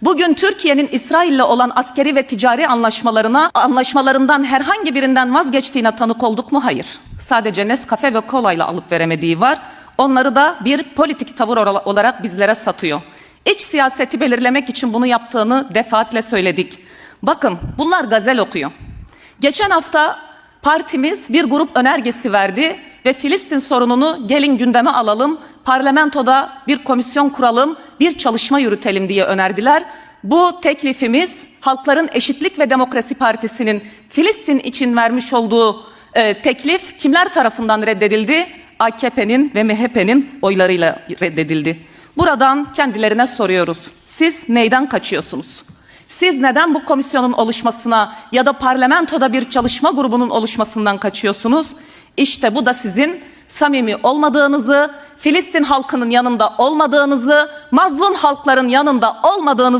Bugün Türkiye'nin İsrail'le olan askeri ve ticari anlaşmalarından herhangi birinden vazgeçtiğine tanık olduk mu? Hayır. Sadece Nescafe ve kolayla alıp veremediği var. Onları da bir politik tavır olarak bizlere satıyor. İç siyaseti belirlemek için bunu yaptığını defaatle söyledik. Bakın, bunlar gazel okuyor. Geçen hafta partimiz bir grup önergesi verdi ve Filistin sorununu gelin gündeme alalım, parlamentoda bir komisyon kuralım, bir çalışma yürütelim diye önerdiler. Bu teklifimiz Halkların Eşitlik ve Demokrasi Partisi'nin Filistin için vermiş olduğu teklif kimler tarafından reddedildi? AKP'nin ve MHP'nin oylarıyla reddedildi. Buradan kendilerine soruyoruz. Siz neyden kaçıyorsunuz? Siz neden bu komisyonun oluşmasına ya da parlamentoda bir çalışma grubunun oluşmasından kaçıyorsunuz? İşte bu da sizin samimi olmadığınızı, Filistin halkının yanında olmadığınızı, mazlum halkların yanında olmadığınızı